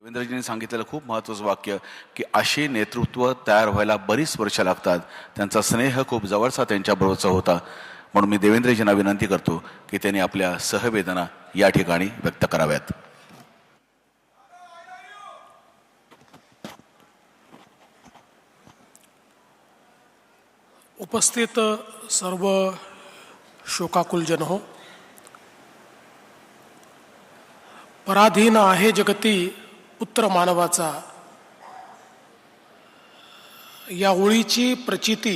देवेंद्रजींनी सांगितलेलं खूप महत्त्वाचं वाक्य की अशी नेतृत्व तयार व्हायला बरीच वर्ष लागतात. त्यांचा स्नेह खूप जवळचा त्यांच्याबरोबरचा होता. म्हणून मी देवेंद्रजींना विनंती करतो की त्यांनी आपल्या सहवेदना या ठिकाणी व्यक्त कराव्यात. उपस्थित सर्व शोकाकुलजन हो, पराधीन आहे जगती पुत्र मानवाचा, या ओळीची प्रचिती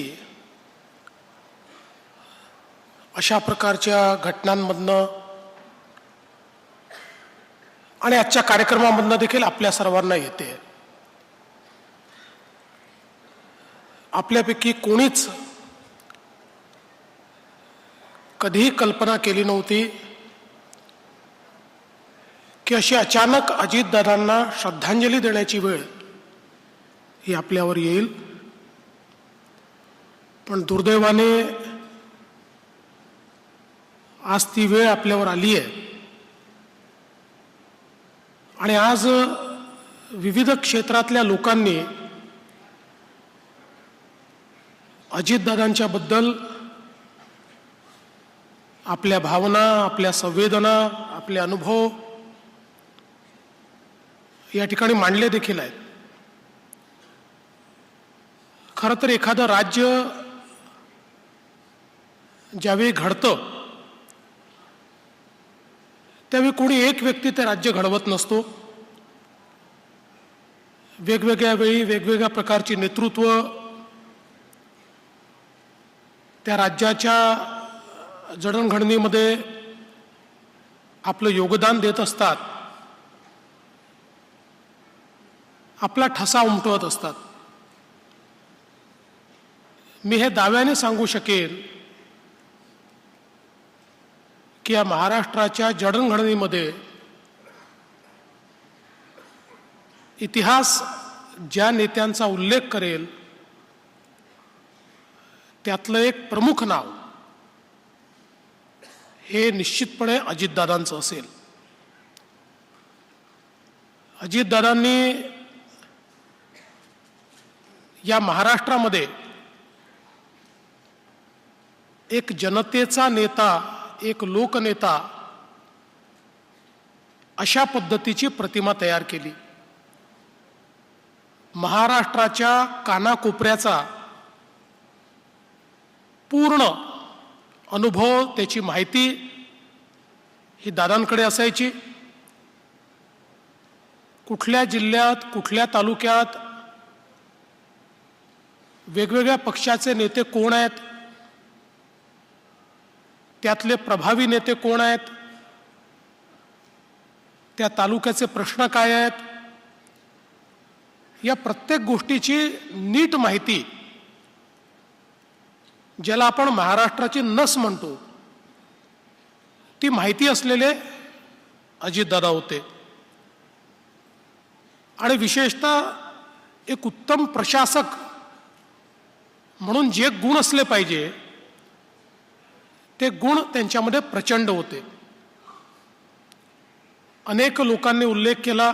अशा प्रकारच्या घटनांमधनं आणि आजच्या कार्यक्रमामधनं देखील आपल्या सर्वांना येते. आपल्यापैकी कोणीच कधीही कल्पना केली नव्हती की अशी अचानक अजितदादांना श्रद्धांजली देण्याची वेळ ही आपल्यावर येईल. पण दुर्दैवाने आज ती वेळ आपल्यावर आली आहे आणि आज विविध क्षेत्रातल्या लोकांनी अजितदादांच्या बद्दल आपल्या भावना, आपल्या संवेदना, आपले अनुभव या ठिकाणी मांडले देखील आहेत. खरं तर एखादं राज्य ज्यावेळी घडतं त्यावेळी कोणी एक व्यक्ती ते राज्य घडवत नसतो. वेगवेगळ्या वेळी वेगवेगळ्या प्रकारची नेतृत्व त्या राज्याच्या जडणघडणीमध्ये आपलं योगदान देत असतात, आपला ठसा उमटवत असतात. मी हे दाव्याने सांगू शकेन की या महाराष्ट्राच्या जडणघडणीमध्ये इतिहास ज्या नेत्यांचा उल्लेख करेल त्यातलं एक प्रमुख नाव हे निश्चितपणे अजितदादांचं असेल. अजितदादांनी या महाराष्ट्रामध्ये एक जनतेचा नेता, एक लोकनेता अशा पद्धतीची प्रतिमा तयार केली. महाराष्ट्राच्या कानाकोपऱ्याचा पूर्ण अनुभव, त्याची माहिती ही दादांकडे असायची. कुठल्या जिल्ह्यात, कुठल्या तालुक्यात वेगवेगळ्या पक्षाचे नेते कोण आहेत, त्यातले प्रभावी नेते कोण आहेत, त्या तालुक्याचे प्रश्न काय आहेत, या प्रत्येक गोष्टीची नीट माहिती, ज्याला आपण महाराष्ट्राची नस म्हणतो, ती माहिती असलेले अजितदादा होते. आणि विशेषतः एक उत्तम प्रशासक म्हणून जे गुण असले पाहिजे ते गुण त्यांच्यामध्ये प्रचंड होते. अनेक लोकांनी उल्लेख केला,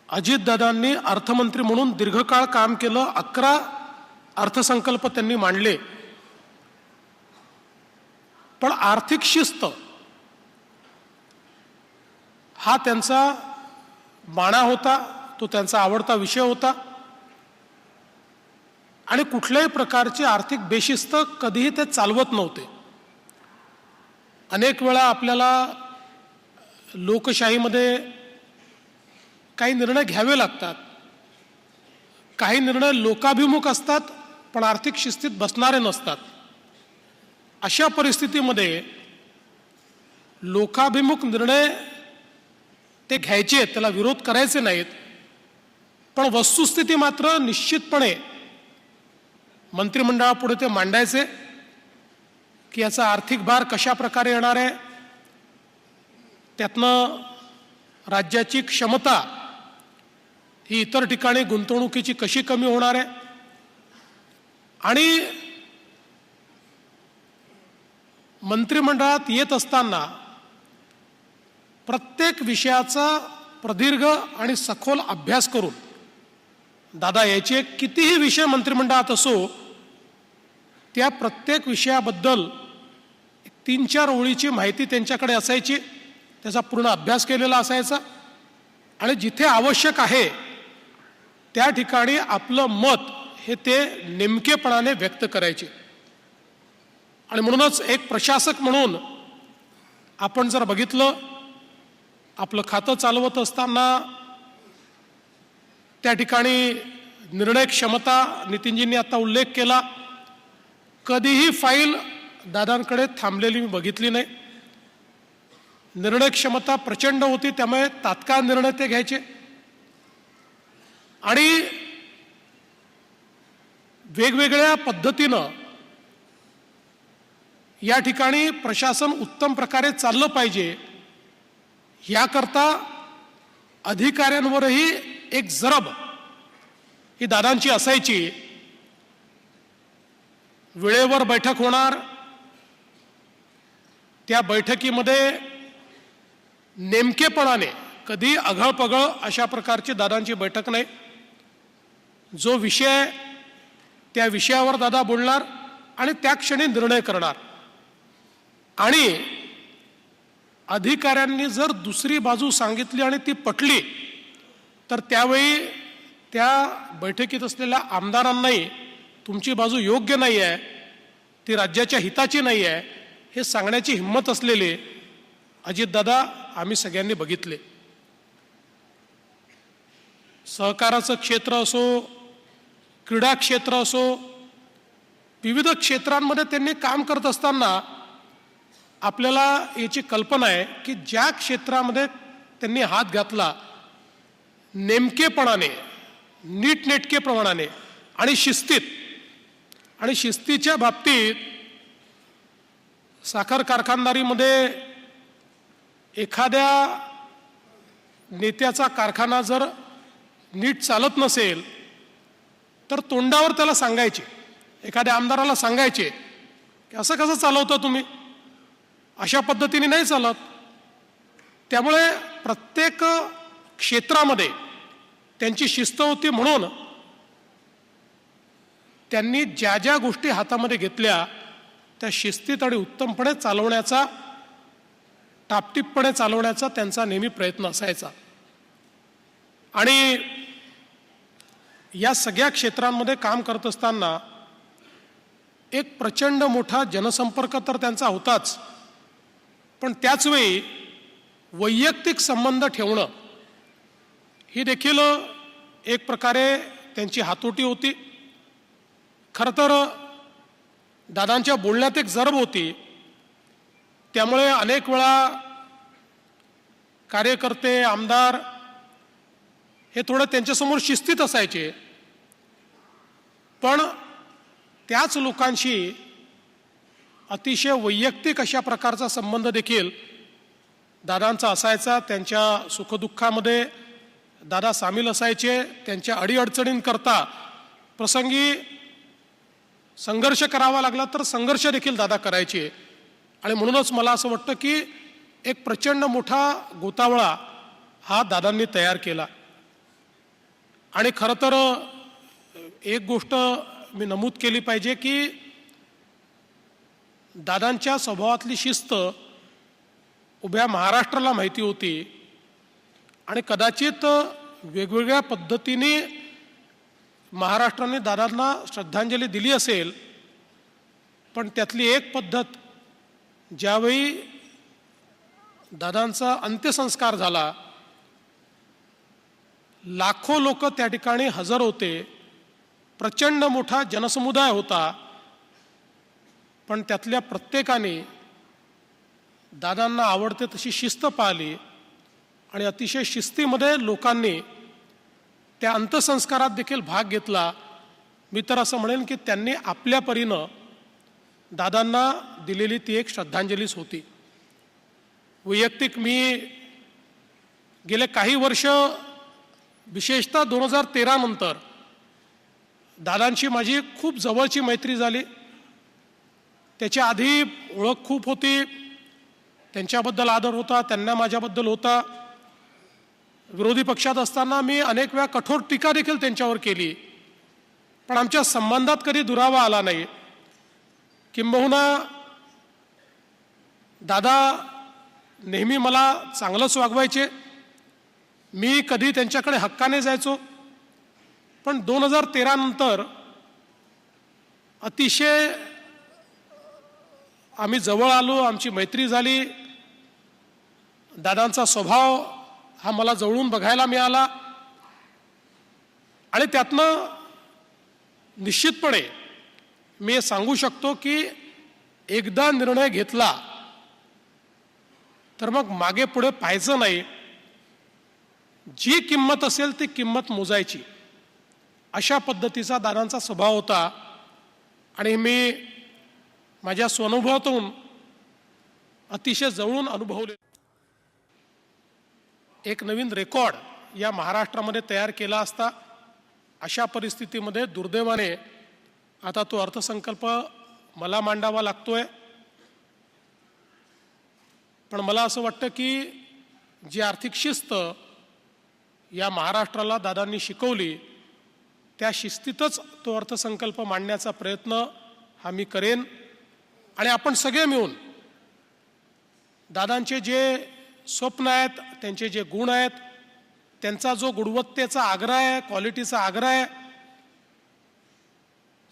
अजितदादांनी अर्थमंत्री म्हणून दीर्घकाळ काम केलं. 11 अर्थसंकल्प त्यांनी मांडले. पण आर्थिक शिस्त हा त्यांचा बाणा होता, तो त्यांचा आवडता विषय होता. आणि कुठल्याही प्रकारची आर्थिक बेशिस्त कधीही ते चालवत नव्हते. अनेक वेळा आपल्याला लोकशाहीमध्ये काही निर्णय घ्यावे लागतात. काही निर्णय लोकाभिमुख असतात पण आर्थिक शिस्तीत बसणारे नसतात. अशा परिस्थितीमध्ये लोकाभिमुख निर्णय ते घ्यायचे, त्याला विरोध करायचे नाहीत, पण वस्तुस्थिती मात्र निश्चितपणे मंत्रिमंडळापुढे ते मांडायचे की याचा आर्थिक भार कशा प्रकारे येणार आहे, त्यातनं राज्याची क्षमता ही इतर ठिकाणी गुंतवणुकीची कशी कमी होणार आहे. आणि मंत्रिमंडळात येत असताना प्रत्येक विषयाचा प्रदीर्घ आणि सखोल अभ्यास करून दादा याचे कितीही विषय मंत्रिमंडळात असो त्या प्रत्येक विषयाबद्दल 3-4 ओळीची माहिती त्यांच्याकडे असायची, त्याचा पूर्ण अभ्यास केलेला असायचा आणि जिथे आवश्यक आहे त्या ठिकाणी आपलं मत हे ते नेमकेपणाने व्यक्त करायचे. आणि म्हणूनच एक प्रशासक म्हणून आपण जर बघितलं, आपलं खातं चालवत असताना त्या ठिकाणी निर्णय क्षमता नितीनजींनी आता उल्लेख केला, कधीही फाईल दादांकडे थांबलेली मी बघितली नाही. निर्णय क्षमता प्रचंड होती, त्यामुळे तात्काळ निर्णय ते घ्यायचे आणि वेगवेगळ्या पद्धतीनं या ठिकाणी प्रशासन उत्तम प्रकारे चाललं पाहिजे याकरता अधिकाऱ्यांवरही एक जरब ही दादांची असायची. वेळेवर बैठक होणार, त्या बैठकीमध्ये नेमकेपणाने कधी अघळपघळ अशा प्रकारची दादांची बैठक नाही. जो विषय त्या विषयावर दादा बोलणार आणि त्या क्षणी निर्णय करणार. आणि अधिकाऱ्यांनी जर दुसरी बाजू सांगितली आणि ती पटली तर त्यावेळी त्या बैठकीत असलेल्या आमदारांनाही तुमची बाजू योग्य नाही आहे, ती राज्याच्या हिताची नाही आहे हे सांगण्याची हिंमत असलेले अजितदादा आम्ही सगळ्यांनी बघितले. सहकाराचं क्षेत्र असो, क्रीडा क्षेत्र असो, विविध क्षेत्रांमध्ये त्यांनी काम करत असताना आपल्याला याची कल्पना आहे की ज्या क्षेत्रामध्ये त्यांनी हात घातला नेमकेपणाने, नीटनेटकेपणाने आणि शिस्तीत, आणि शिस्तीच्या बाबतीत साखर कारखानदारीमध्ये एखाद्या नेत्याचा कारखाना जर नीट चालत नसेल तर तोंडावर त्याला सांगायचे, एखाद्या आमदाराला सांगायचे की असं कसं चालवता तुम्ही, अशा पद्धतीने नाही चालत. त्यामुळे प्रत्येक क्षेत्रामध्ये त्यांची शिस्त होती. म्हणून त्यांनी ज्या ज्या गोष्टी हातामध्ये घेतल्या त्या शिस्तीत आणि उत्तमपणे चालवण्याचा, टापटीपपणे चालवण्याचा त्यांचा नेहमी प्रयत्न असायचा. आणि या सगळ्या क्षेत्रांमध्ये काम करत असताना एक प्रचंड मोठा जनसंपर्क तर त्यांचा होताच, पण त्याचवेळी वैयक्तिक संबंध ठेवणं ही देखील एक प्रकारे त्यांची हातोटी होती. खरं तर दादांच्या बोलण्यात एक जरब होती, त्यामुळे अनेक वेळा कार्यकर्ते, आमदार हे थोडं त्यांच्यासमोर शिस्तीत असायचे, पण त्याच लोकांशी अतिशय वैयक्तिक अशा प्रकारचा संबंध देखील दादांचा असायचा. त्यांच्या सुखदुःखामध्ये दादा सामील असायचे. त्यांच्या अडीअडचणींकरता प्रसंगी संघर्ष करावा लागला तर संघर्ष देखील दादा करायचे. आणि म्हणूनच मला असं वाटतं की एक प्रचंड मोठा गोतावळा हा दादांनी तयार केला. आणि खरं तर एक गोष्ट मी नमूद केली पाहिजे की दादांच्या स्वभावातली शिस्त उभ्या महाराष्ट्राला माहिती होती आणि कदाचित वेगवेगळ्या पद्धतीने महाराष्ट्राने दादांना श्रद्धांजली दिली असेल, पण त्यातली एक पद्धत ज्यावेळी दादांचा अंत्यसंस्कार झाला, लाखो लोक त्या ठिकाणी हजर होते, प्रचंड मोठा जनसमुदाय होता, पण त्यातल्या प्रत्येकाने दादांना आवडते तशी शिस्त पाळली आणि अतिशय शिस्तीमध्ये लोकांनी त्या अंत्यसंस्कारात देखील भाग घेतला. मी तर असं म्हणेन की त्यांनी आपल्या परीनं दादांना दिलेली ती एक श्रद्धांजलीच होती. वैयक्तिक मी गेले काही वर्ष, विशेषतः 2013 नंतर दादांची माझी खूप जवळची मैत्री झाली. त्याच्या आधी ओळख खूप होती, त्यांच्याबद्दल आदर होता, त्यांना माझ्याबद्दल होता. विरोधी पक्षात असताना मी अनेक वेळा कठोर टीका देखील त्यांच्यावर केली, पण आमच्या संबंधात कधी दुरावा आला नाही. किंबहुना दादा नेहमी मला चांगलंच वागवायचे, मी कधी त्यांच्याकडे हक्काने जायचो. पण 2013 नंतर अतिशय आम्ही जवळ आलो, आमची मैत्री झाली. दादांचा स्वभाव हा मला जवळून बघायला मिळाला आणि त्यातनं निश्चितपणे मी हे सांगू शकतो की एकदा निर्णय घेतला तर मग मागे पुढे पाहायचं नाही. जी किंमत असेल ती किंमत मोजायची, अशा पद्धतीचा दादांचा स्वभाव होता. आणि मी माझ्या स्वानुभवातून अतिशय जवळून अनुभवले. एक नवीन रेकॉर्ड या महाराष्ट्रामध्ये तयार केला असता. अशा परिस्थितीमध्ये दुर्दैवाने आता तो अर्थसंकल्प मला मांडावा लागतोय. पण मला असं वाटतं की जी आर्थिक शिस्त या महाराष्ट्राला दादांनी शिकवली, त्या शिस्तीतच तो अर्थसंकल्प मांडण्याचा प्रयत्न हा मी करेन. आणि आपण सगळे मिळून दादांचे जे स्वप्न आहेत, त्यांचे जे गुण आहेत, त्यांचा जो गुणवत्तेचा आग्रह आहे, क्वालिटीचा आग्रह आहे,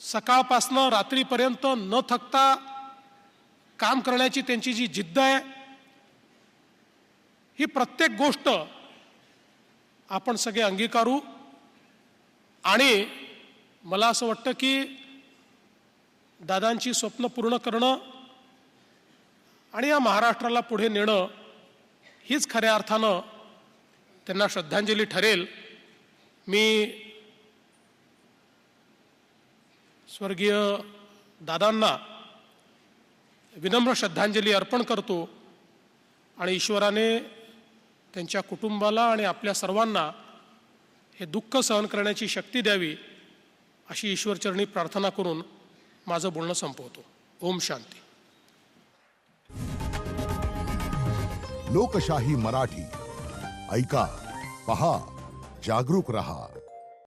सकाळपासनं रात्रीपर्यंत न थकता काम करण्याची त्यांची जी जिद्द आहे, ही प्रत्येक गोष्ट आपण सगळे अंगीकारू. आणि मला असं वाटतं की दादांची स्वप्न पूर्ण करणं आणि या महाराष्ट्राला पुढे नेणं हीच खऱ्या अर्थानं त्यांना श्रद्धांजली ठरेल. मी स्वर्गीय दादांना विनम्र श्रद्धांजली अर्पण करतो आणि ईश्वराने त्यांच्या कुटुंबाला आणि आपल्या सर्वांना हे दुःख सहन करण्याची शक्ती द्यावी, अशी ईश्वरचरणी प्रार्थना करून माझं बोलणं संपवतो. ओम शांती. लोकशाही मराठी ऐका, पहा, जागरूक रहा.